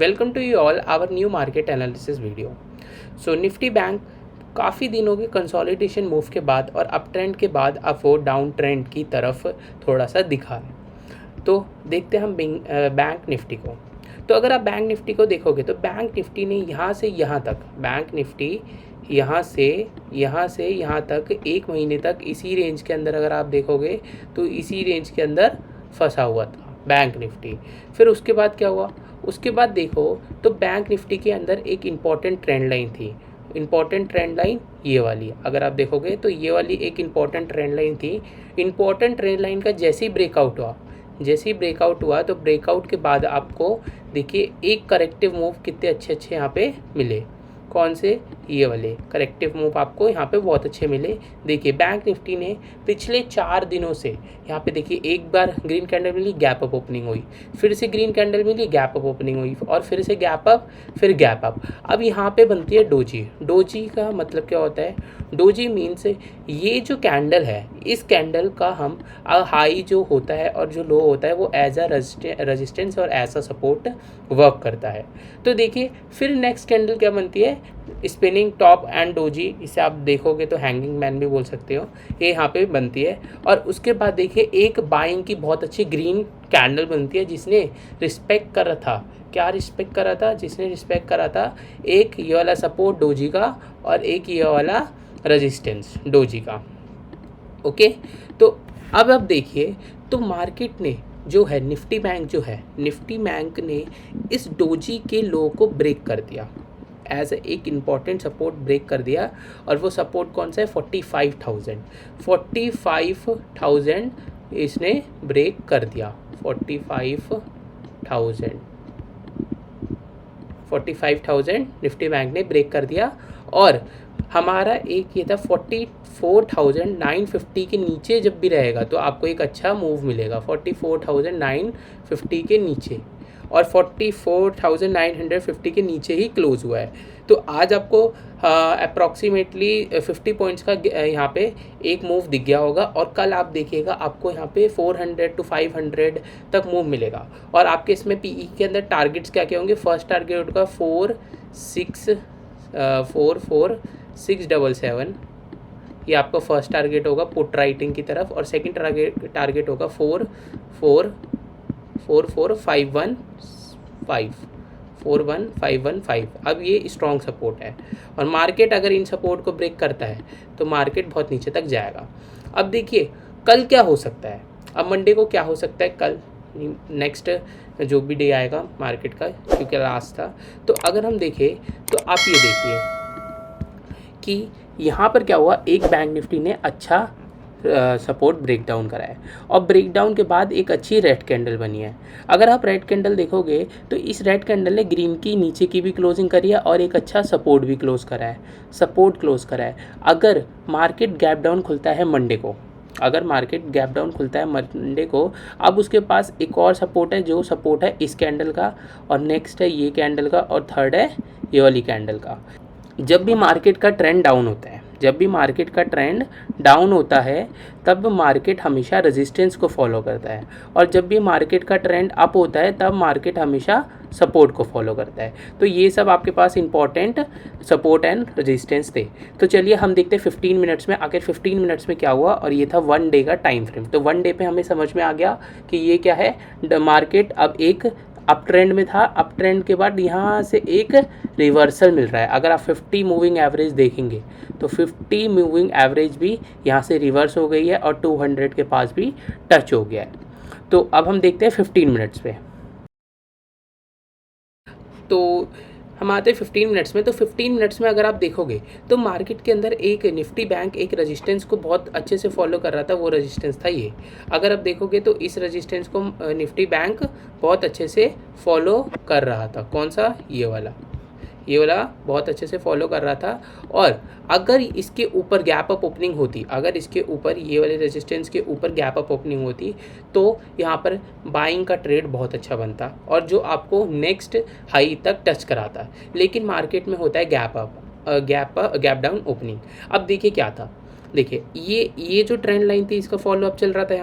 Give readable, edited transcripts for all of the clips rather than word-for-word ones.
Welcome to you all our new market analysis video. So Nifty bank काफ़ी दिनों के consolidation move के बाद और अप ट्रेंड के बाद अब वो डाउन ट्रेंड की तरफ थोड़ा सा दिखा है। तो देखते हैं हम बैंक निफ्टी को। तो अगर आप बैंक निफ्टी को देखोगे तो बैंक निफ्टी ने यहाँ से यहाँ तक, बैंक निफ्टी यहाँ से यहाँ तक एक महीने तक इसी रेंज के अंदर अगर आप देखोगे तो इसी रेंज के अंदर फंसा हुआ था बैंक निफ्टी। फिर उसके बाद क्या हुआ, उसके बाद देखो तो बैंक निफ्टी के अंदर एक इम्पॉर्टेंट ट्रेंड लाइन थी। इम्पॉर्टेंट ट्रेंड लाइन ये वाली, अगर आप देखोगे तो ये वाली एक इम्पॉर्टेंट ट्रेंड लाइन थी। इम्पॉर्टेंट ट्रेंड लाइन का जैसे ही ब्रेकआउट हुआ तो ब्रेकआउट के बाद आपको देखिए एक करेक्टिव मूव कितने अच्छे यहाँ पे मिले। कौन से? ये वाले करेक्टिव मूव आपको यहाँ पे बहुत अच्छे मिले। देखिए बैंक निफ्टी ने पिछले 4 दिनों से यहाँ पे देखिए एक बार ग्रीन कैंडल मिली, गैप अप ओपनिंग हुई, फिर से ग्रीन कैंडल मिली, गैप अप ओपनिंग हुई और फिर से गैप अप, फिर गैप अप। अब यहाँ पे बनती है डोजी। डोजी का मतलब क्या होता है? डोजी मीन्स ये जो कैंडल है, इस कैंडल का हम हाई जो होता है और जो लो होता है वो एज अ रेजिस्टेंस और एज अ सपोर्ट वर्क करता है। तो देखिए फिर नेक्स्ट कैंडल क्या बनती है? स्पिनिंग टॉप एंड डोजी, इसे आप देखोगे तो हैंगिंग मैन भी बोल सकते हो, ये यहाँ पे बनती है। और उसके बाद देखिए एक बाइंग की बहुत अच्छी ग्रीन कैंडल बनती है जिसने रिस्पेक्ट कर रहा था। क्या रिस्पेक्ट कर रहा था? जिसने रिस्पेक्ट करा था एक ये वाला सपोर्ट डोजी का और एक ये वाला रेजिस्टेंस डोजी का। ओके, तो अब देखिए तो मार्केट ने जो है निफ्टी बैंक ने इस डोजी के लो को ब्रेक कर दिया, एज एक इम्पॉर्टेंट सपोर्ट ब्रेक कर दिया। और वो सपोर्ट कौन सा है? 45,000 इसने ब्रेक कर दिया। 45,000 निफ्टी बैंक ने ब्रेक कर दिया। और हमारा एक ये था 44,950 के नीचे जब भी रहेगा तो आपको एक अच्छा मूव मिलेगा। 44,950 के नीचे और 44,950 के नीचे ही क्लोज हुआ है। तो आज आपको अप्रॉक्सीमेटली 50 पॉइंट्स का यहाँ पे एक मूव दिख गया होगा और कल आप देखिएगा आपको यहाँ पे 400 to 500 तक मूव मिलेगा। और आपके इसमें पीई के अंदर टारगेट्स क्या क्या होंगे? फर्स्ट टारगेट होगा 4,677, ये आपका फर्स्ट टारगेट होगा पुट राइटिंग की तरफ। और सेकंड टारगेट होगा 4,1,515। अब ये स्ट्रॉन्ग सपोर्ट है और मार्केट अगर इन सपोर्ट को ब्रेक करता है तो मार्केट बहुत नीचे तक जाएगा। अब देखिए कल क्या हो सकता है, अब मंडे को क्या हो सकता है, कल नेक्स्ट जो भी डे आएगा मार्केट का, क्योंकि लास्ट था। तो अगर हम देखें तो आप ये देखिए कि यहाँ पर क्या हुआ, एक बैंक निफ्टी ने अच्छा सपोर्ट ब्रेकडाउन करा है और ब्रेकडाउन के बाद एक अच्छी रेड कैंडल बनी है। अगर आप रेड कैंडल देखोगे तो इस रेड कैंडल ने ग्रीन की नीचे की भी क्लोजिंग करी है और एक अच्छा सपोर्ट भी क्लोज करा है, अगर मार्केट गैप डाउन खुलता है मंडे को, अब उसके पास एक और सपोर्ट है, जो सपोर्ट है इस कैंडल का और नेक्स्ट है ये कैंडल का और थर्ड है ये वाली कैंडल का। जब भी मार्केट का ट्रेंड डाउन होता है तब मार्केट हमेशा रेजिस्टेंस को फॉलो करता है और जब भी मार्केट का ट्रेंड अप होता है तब मार्केट हमेशा सपोर्ट को फॉलो करता है। तो ये सब आपके पास इंपॉर्टेंट सपोर्ट एंड रेजिस्टेंस थे। तो चलिए हम देखते हैं 15 मिनट्स में आखिर 15 मिनट्स में क्या हुआ। और ये था 1 डे का टाइम फ्रेम। तो 1 डे पे हमें समझ में आ गया कि ये क्या है, मार्केट अब एक अप ट्रेंड में था, अप ट्रेंड के बाद यहाँ से एक रिवर्सल मिल रहा है। अगर आप 50 मूविंग एवरेज देखेंगे तो 50 मूविंग एवरेज भी यहाँ से रिवर्स हो गई है और 200 के पास भी टच हो गया है। तो अब हम देखते हैं 15 मिनट्स पे। तो हम आते हैं 15 मिनट्स में। तो 15 मिनट्स में अगर आप देखोगे तो मार्केट के अंदर एक निफ्टी बैंक एक रेजिस्टेंस को बहुत अच्छे से फॉलो कर रहा था, वो रेजिस्टेंस था ये। अगर आप देखोगे तो इस रेजिस्टेंस को निफ्टी बैंक बहुत अच्छे से फॉलो कर रहा था। कौन सा? ये वाला बहुत अच्छे से फॉलो कर रहा था। और अगर इसके ऊपर गैप अप ओपनिंग होती, अगर इसके ऊपर ये वाले रेजिस्टेंस के ऊपर गैप अप ओपनिंग होती तो यहाँ पर बाइंग का ट्रेड बहुत अच्छा बनता और जो आपको नेक्स्ट हाई तक टच कराता। लेकिन मार्केट में होता है गैप डाउन ओपनिंग। अब देखिए क्या था, देखिए ये जो ट्रेंड लाइन थी इसका फॉलो अप चल रहा था,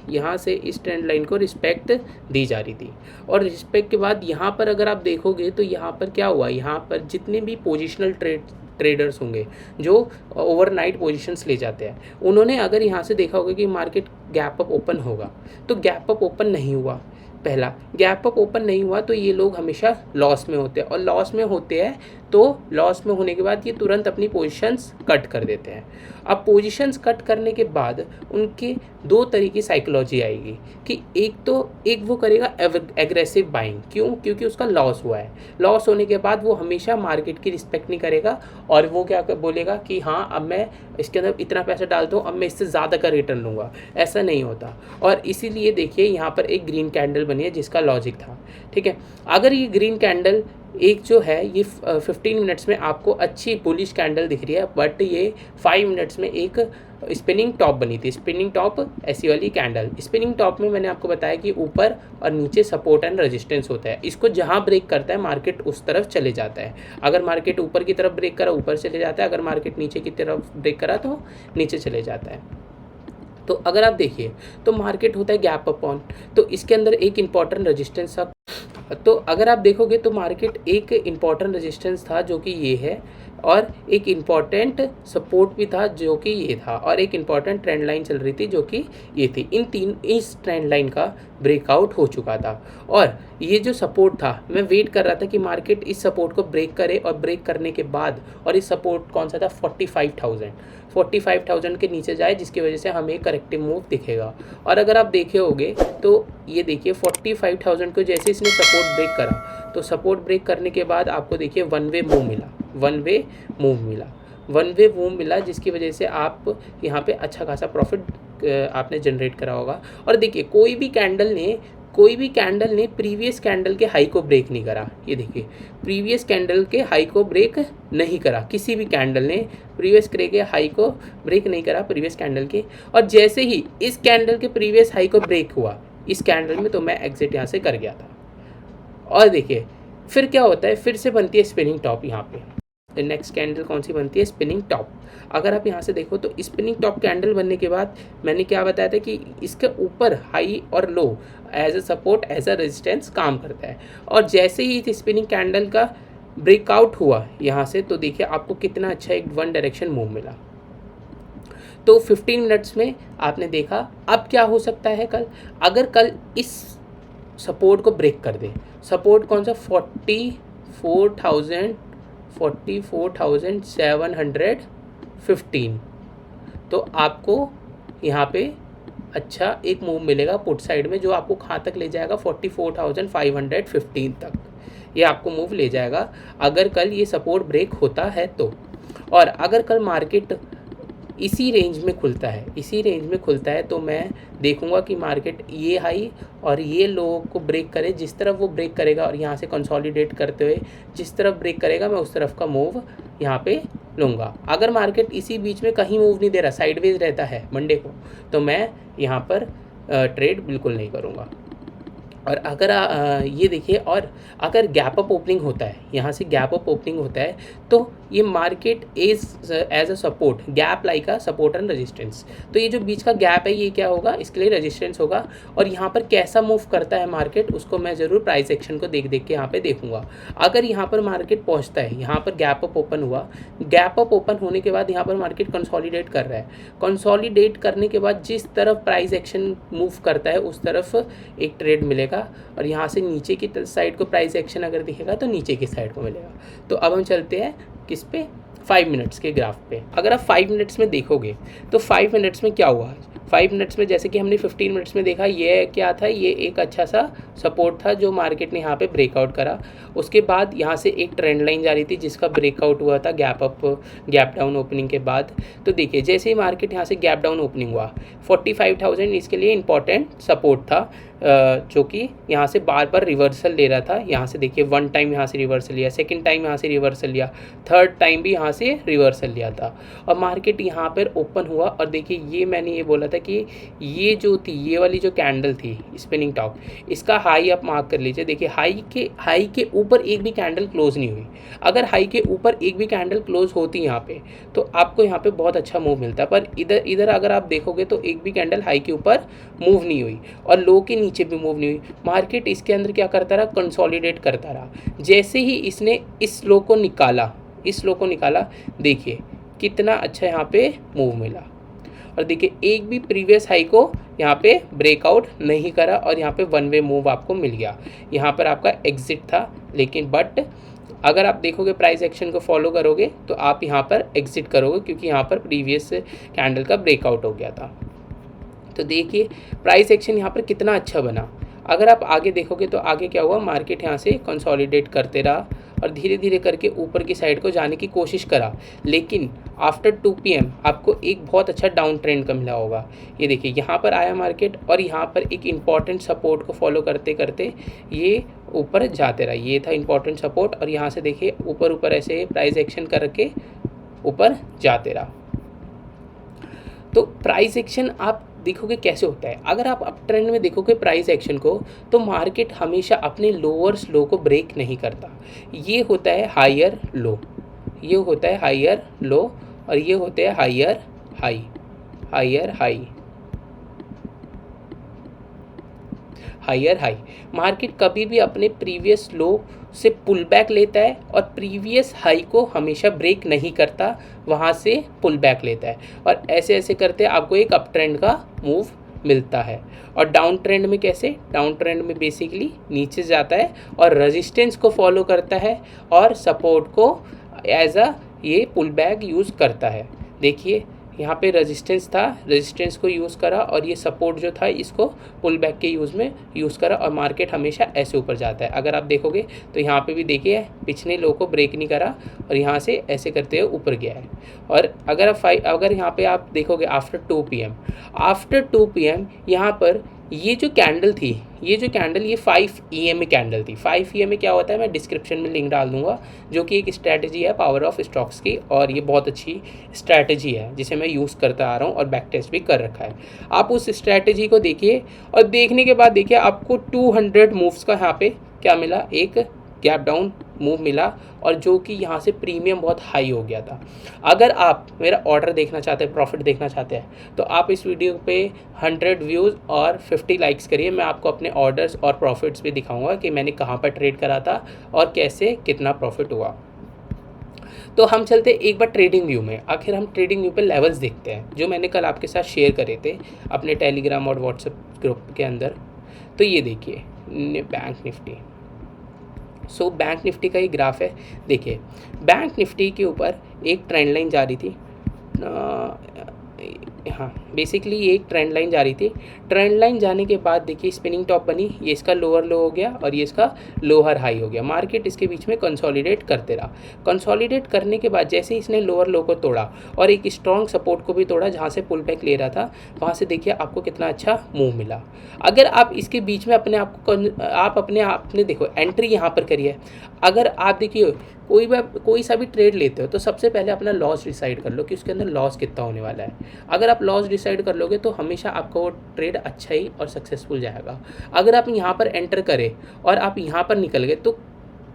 यहाँ से इस ट्रेंड लाइन को रिस्पेक्ट दी जा रही थी। और रिस्पेक्ट के बाद यहाँ पर अगर आप देखोगे तो यहाँ पर क्या हुआ, यहाँ पर जितने भी पोजिशनल ट्रेडर्स होंगे जो ओवरनाइट पोजीशंस ले जाते हैं, उन्होंने अगर यहाँ से देखा होगा कि मार्केट गैप अप ओपन होगा, तो गैप अप ओपन नहीं हुआ। पहला गैप अप ओपन नहीं हुआ तो ये लोग हमेशा लॉस में होते हैं, और लॉस में होते हैं तो लॉस में होने के बाद ये तुरंत अपनी पोजीशंस कट कर देते हैं। अब पोजीशंस कट करने के बाद उनके दो तरह की साइकोलॉजी आएगी कि एक वो करेगा एग्रेसिव बाइंग, क्यों? क्योंकि उसका लॉस हुआ है। लॉस होने के बाद वो हमेशा मार्केट की रिस्पेक्ट नहीं करेगा और वो क्या बोलेगा कि हाँ अब मैं इसके अंदर इतना पैसा डालता हूँ, अब मैं इससे ज़्यादा का रिटर्न लूँगा। ऐसा नहीं होता। और इसीलिए देखिए यहाँ पर एक ग्रीन कैंडल बनी है जिसका लॉजिक था, ठीक है। अगर ये ग्रीन कैंडल एक जो है ये 15 मिनट्स में आपको अच्छी बुलिश कैंडल दिख रही है, बट ये 5 मिनट्स में एक स्पिनिंग टॉप बनी थी। स्पिनिंग टॉप ऐसी वाली कैंडल, स्पिनिंग टॉप में मैंने आपको बताया कि ऊपर और नीचे सपोर्ट एंड रेजिस्टेंस होता है। इसको जहाँ ब्रेक करता है मार्केट उस तरफ चले जाता है। अगर मार्केट ऊपर की तरफ ब्रेक करा ऊपर चले जाता है, अगर मार्केट नीचे की तरफ ब्रेक करा तो नीचे चले जाता है। तो अगर आप देखिए तो मार्केट होता है गैप अप ऑन, तो इसके अंदर एक इम्पॉर्टेंट रेजिस्टेंस था। तो अगर आप देखोगे तो मार्केट एक इम्पॉर्टेंट रेजिस्टेंस था जो कि ये है, और एक इम्पॉर्टेंट सपोर्ट भी था जो कि ये था, और एक इम्पॉर्टेंट ट्रेंड लाइन चल रही थी जो कि ये थी। इस ट्रेंड लाइन का ब्रेकआउट हो चुका था, और ये जो सपोर्ट था मैं वेट कर रहा था कि मार्केट इस सपोर्ट को ब्रेक करे, और ब्रेक करने के बाद, और इस सपोर्ट कौन सा था 45,000 के नीचे जाए, जिसकी वजह से हमें करेक्टिव मूव दिखेगा। और अगर आप देखे होंगे तो ये देखिए 45,000 को जैसे इसने सपोर्ट ब्रेक करा, तो सपोर्ट ब्रेक करने के बाद आपको देखिए वन वे मूव मिला, जिसकी वजह से आप यहाँ पे अच्छा खासा प्रॉफिट आपने जनरेट करा होगा। और देखिए कोई भी कैंडल ने प्रीवियस कैंडल के हाई को ब्रेक नहीं करा। ये देखिए प्रीवियस कैंडल के हाई को ब्रेक नहीं करा, किसी भी कैंडल ने प्रीवियस के हाई को ब्रेक नहीं करा प्रीवियस कैंडल के। और जैसे ही इस कैंडल के प्रीवियस हाई को ब्रेक हुआ इस कैंडल में, तो मैं एग्जिट यहाँ से कर गया था। और देखिए फिर क्या होता है, फिर से बनती है स्पिनिंग टॉप। यहाँ पे नेक्स्ट कैंडल कौन सी बनती है, स्पिनिंग टॉप। अगर आप यहाँ से देखो तो स्पिनिंग टॉप कैंडल बनने के बाद मैंने क्या बताया था कि इसके ऊपर हाई और low as a support as a resistance काम करता है। और जैसे ही इस स्पिनिंग कैंडल का ब्रेकआउट हुआ यहाँ से, तो देखिए आपको कितना अच्छा एक वन डायरेक्शन मूव मिला। तो 15 मिनट्स में आपने देखा। अब क्या हो सकता है कल, अगर कल इस सपोर्ट को ब्रेक कर दे, सपोर्ट कौन सा 44,715, तो आपको यहाँ पे अच्छा एक मूव मिलेगा पुट साइड में, जो आपको कहाँ तक ले जाएगा 44,515 तक। ये आपको मूव ले जाएगा अगर कल ये सपोर्ट ब्रेक होता है तो। और अगर कल मार्केट इसी रेंज में खुलता है तो मैं देखूंगा कि मार्केट ये हाई और ये लो को ब्रेक करे। जिस तरफ वो ब्रेक करेगा और यहाँ से कंसोलिडेट करते हुए जिस तरफ ब्रेक करेगा, मैं उस तरफ का मूव यहाँ पे लूँगा। अगर मार्केट इसी बीच में कहीं मूव नहीं दे रहा, साइडवेज रहता है मंडे को, तो मैं यहाँ पर ट्रेड बिल्कुल नहीं करूँगा। और अगर ये देखिए, और अगर गैप अप ओपनिंग होता है, यहाँ से गैप अप ओपनिंग होता है, तो ये market as a support, gap like a support and resistance. तो ये जो बीच का गैप है ये क्या होगा, इसके लिए रेजिस्टेंस होगा। और यहाँ पर कैसा मूव करता है मार्केट, उसको मैं ज़रूर प्राइस एक्शन को देख के यहाँ पे देखूंगा। अगर यहाँ पर मार्केट पहुँचता है, यहाँ पर गैप अप ओपन हुआ, गैप अप ओपन होने के बाद यहाँ पर मार्केट कंसोलिडेट कर रहा है, कंसोलिडेट करने के बाद जिस तरफ प्राइस एक्शन मूव करता है उस तरफ एक ट्रेड मिलेगा। और यहाँ से नीचे की साइड को प्राइस एक्शन अगर दिखेगा तो नीचे की साइड को मिलेगा। तो अब हम चलते हैं किस पे, 5 मिनट्स के ग्राफ पे। अगर आप 5 मिनट्स में देखोगे तो 5 मिनट्स में क्या हुआ, 5 मिनट्स में जैसे कि हमने 15 मिनट्स में देखा, ये क्या था, ये एक अच्छा सा सपोर्ट था जो मार्केट ने यहाँ पे ब्रेकआउट करा। उसके बाद यहाँ से एक ट्रेंड लाइन जा रही थी जिसका ब्रेकआउट हुआ था गैप डाउन ओपनिंग के बाद। तो देखिए जैसे ही मार्केट यहाँ से गैप डाउन ओपनिंग हुआ, 45,000 इसके लिए इंपॉर्टेंट सपोर्ट था, जो कि यहाँ से बार बार रिवर्सल ले रहा था। यहाँ से देखिए 1 टाइम यहाँ से रिवर्सल लिया, सेकंड टाइम यहाँ से रिवर्सल लिया, थर्ड टाइम भी यहाँ से रिवर्सल लिया था, और मार्केट यहाँ पर ओपन हुआ। और देखिए ये मैंने ये बोला था कि ये जो थी, ये वाली जो कैंडल थी स्पिनिंग टॉप, इसका हाई आप मार्क कर लीजिए। देखिए हाई के ऊपर एक भी कैंडल क्लोज नहीं हुई। अगर हाई के ऊपर एक भी कैंडल क्लोज होती यहाँ पे तो आपको यहाँ पे बहुत अच्छा मूव मिलता है, पर इधर अगर आप देखोगे तो एक भी कैंडल हाई के ऊपर मूव नहीं हुई और लो के नीचे भी मूव नहीं हुई। मार्केट इसके अंदर क्या करता रहा, कंसोलिडेट करता रहा। जैसे ही इसने इस लो को निकाला, देखिए कितना अच्छा यहाँ पे मूव मिला। और देखिए एक भी प्रीवियस हाई को यहाँ पे ब्रेकआउट नहीं करा और यहाँ पे वन वे मूव आपको मिल गया। यहाँ पर आपका एग्जिट था, लेकिन बट अगर आप देखोगे प्राइस एक्शन को फॉलो करोगे तो आप यहाँ पर एग्जिट करोगे, क्योंकि यहाँ पर प्रीवियस कैंडल का ब्रेकआउट हो गया था। तो देखिए प्राइस एक्शन यहाँ पर कितना अच्छा बना। अगर आप आगे देखोगे तो आगे क्या हुआ, मार्केट यहाँ से कंसोलिडेट करते रहा और धीरे धीरे करके ऊपर की साइड को जाने की कोशिश करा, लेकिन आफ्टर 2 PM आपको एक बहुत अच्छा डाउन ट्रेंड का मिला होगा। ये देखिए यहाँ पर आया मार्केट और यहाँ पर एक इम्पॉर्टेंट सपोर्ट को फॉलो करते करते ये ऊपर जाते रहा। ये था इम्पॉर्टेंट सपोर्ट और यहाँ से देखिए ऊपर ऐसे प्राइस एक्शन करके ऊपर जाते रहा। तो प्राइस एक्शन आप देखोगे कैसे होता है। अगर आप अप ट्रेंड में देखोगे प्राइस एक्शन को तो मार्केट हमेशा अपने लोअर्स लो को ब्रेक नहीं करता। ये होता है हायर लो, ये होता है हायर लो और ये होते हैं higher high, higher high, higher high. Market कभी भी अपने प्रीवियस लो से पुल बैक लेता है और प्रीवियस हाई को हमेशा ब्रेक नहीं करता, वहाँ से पुल बैक लेता है और ऐसे ऐसे करते आपको एक अप ट्रेंड का मूव मिलता है। और डाउन ट्रेंड में कैसे, डाउन ट्रेंड में बेसिकली नीचे जाता है और रेजिस्टेंस को फॉलो करता है और सपोर्ट को एज अ ये पुल बैक यूज़ करता है। देखिए यहाँ पे रेजिस्टेंस था, रेजिस्टेंस को यूज़ करा और ये सपोर्ट जो था इसको पुल बैक के यूज़ करा और मार्केट हमेशा ऐसे ऊपर जाता है। अगर आप देखोगे तो यहाँ पे भी देखिए पिछले लो को ब्रेक नहीं करा और यहाँ से ऐसे करते हुए ऊपर गया है। और अगर यहाँ पे आप देखोगे आफ्टर 2 PM यहाँ पर ये जो कैंडल थी, ये 5 EMA कैंडल थी। 5 EMA क्या होता है, मैं डिस्क्रिप्शन में लिंक डाल दूंगा, जो कि एक स्ट्रैटेजी है पावर ऑफ स्टॉक्स की और ये बहुत अच्छी स्ट्रैटेजी है जिसे मैं यूज़ करता आ रहा हूँ और बैक टेस्ट भी कर रखा है। आप उस स्ट्रैटेजी को देखिए और देखने के बाद देखिए आपको 200 मूव्स का यहाँ पे क्या मिला, एक गैप डाउन मूव मिला और जो कि यहाँ से प्रीमियम बहुत हाई हो गया था। अगर आप मेरा ऑर्डर देखना चाहते हैं, प्रॉफिट देखना चाहते हैं तो आप इस वीडियो पे 100 व्यूज़ और 50 लाइक्स करिए। मैं आपको अपने ऑर्डर्स और प्रॉफिट्स भी दिखाऊंगा कि मैंने कहाँ पर ट्रेड करा था और कैसे कितना प्रॉफिट हुआ। तो हम चलते एक बार ट्रेडिंग व्यू में। आखिर हम ट्रेडिंग व्यू पे लेवल्स देखते हैं जो मैंने कल आपके साथ शेयर करे थे अपने टेलीग्राम और व्हाट्सएप ग्रुप के अंदर। तो ये देखिए बैंक निफ्टी। बैंक निफ्टी का ये ग्राफ है। देखिए बैंक निफ्टी के ऊपर एक ट्रेंड लाइन जा रही थी, हाँ बेसिकली ये एक ट्रेंड लाइन जा रही थी। ट्रेंड लाइन जाने के बाद देखिए स्पिनिंग टॉप बनी, ये इसका लोअर लो हो गया और ये इसका लोअर हाई हो गया। मार्केट इसके बीच में कंसोलिडेट करते रहा। कंसोलिडेट करने के बाद जैसे इसने लोअर लो को तोड़ा और एक स्ट्रॉन्ग सपोर्ट को भी तोड़ा जहाँ से पुल बैक ले रहा था, वहाँ से देखिए आपको कितना अच्छा मूव मिला। अगर आप इसके बीच में अपने आप ने देखो एंट्री यहाँ पर करिए। अगर आप देखिए कोई सा भी ट्रेड लेते हो तो सबसे पहले अपना लॉस डिसाइड कर लो कि उसके अंदर लॉस कितना होने वाला है। अगर आप लॉस डिसाइड कर लोगे तो हमेशा आपका वो ट्रेड अच्छा ही और सक्सेसफुल जाएगा। अगर आप यहाँ पर एंटर करें और आप यहाँ पर निकल गए तो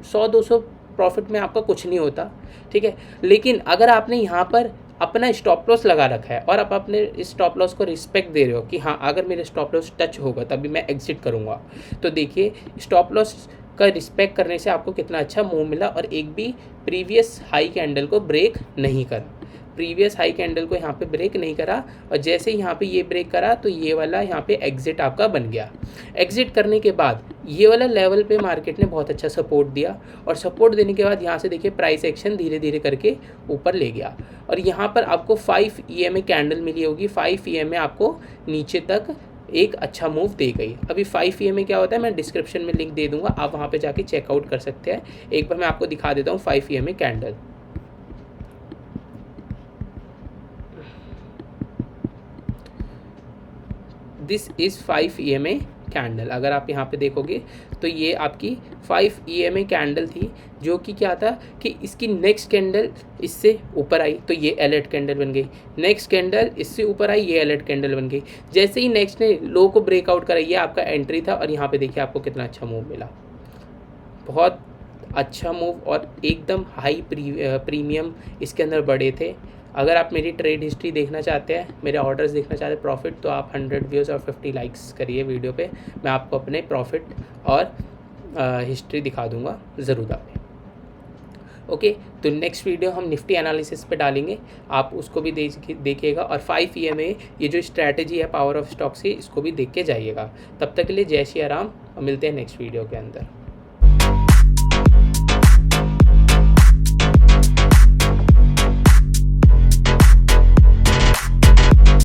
100-200 प्रॉफिट में आपका कुछ नहीं होता, ठीक है। लेकिन अगर आपने यहाँ पर अपना स्टॉप लॉस लगा रखा है और आप अपने स्टॉप लॉस को रिस्पेक्ट दे रहे हो कि हाँ अगर मेरे स्टॉप लॉस टच होगा तभी मैं एग्जिट करूँगा, तो देखिए स्टॉप लॉस का रिस्पेक्ट करने से आपको कितना अच्छा मूव मिला और एक भी प्रीवियस हाई कैंडल को ब्रेक नहीं करा। प्रीवियस हाई कैंडल को यहाँ पे ब्रेक नहीं करा और जैसे यहाँ पे ये ब्रेक करा तो ये वाला यहाँ पे एग्जिट आपका बन गया। एग्जिट करने के बाद ये वाला लेवल पे मार्केट ने बहुत अच्छा सपोर्ट दिया और सपोर्ट देने के बाद यहाँ से देखिए प्राइस एक्शन धीरे धीरे करके ऊपर ले गया और यहाँ पर आपको 5 EMA कैंडल मिली होगी। 5 EMA आपको नीचे तक एक अच्छा मूव दे गई। अभी 5 EMA क्या होता है मैं डिस्क्रिप्शन में लिंक दे दूंगा, आप वहाँ पे जाके चेकआउट कर सकते हैं। एक बार मैं आपको दिखा देता हूँ 5 EMA candle. This is 5 EMA candle. अगर आप यहाँ पे देखोगे तो ये आपकी 5 EMA कैंडल थी, जो कि क्या था कि इसकी नेक्स्ट कैंडल इससे ऊपर आई तो ये अलर्ट कैंडल बन गई, नेक्स्ट कैंडल इससे ऊपर आई ये अलर्ट कैंडल बन गई। जैसे ही नेक्स्ट ने लो को ब्रेकआउट करा, ये आपका एंट्री था और यहाँ पे देखिए आपको कितना अच्छा मूव मिला, बहुत अच्छा मूव और एकदम हाई प्रीमियम इसके अंदर बड़े थे। अगर आप मेरी ट्रेड हिस्ट्री देखना चाहते हैं, मेरे ऑर्डर्स देखना चाहते हैं प्रॉफिट, तो आप 100 व्यूज़ और 50 लाइक्स करिए वीडियो पे, मैं आपको अपने प्रॉफिट और हिस्ट्री दिखा दूंगा ज़रूर आप। ओके, तो नेक्स्ट वीडियो हम निफ्टी एनालिसिस पे डालेंगे, आप उसको भी देखिएगा और 5 EMA ये जो स्ट्रैटेजी है पावर ऑफ स्टॉक्स की, इसको भी देख के जाइएगा। तब तक के लिए जय श्री राम, और मिलते हैं नेक्स्ट वीडियो के अंदर।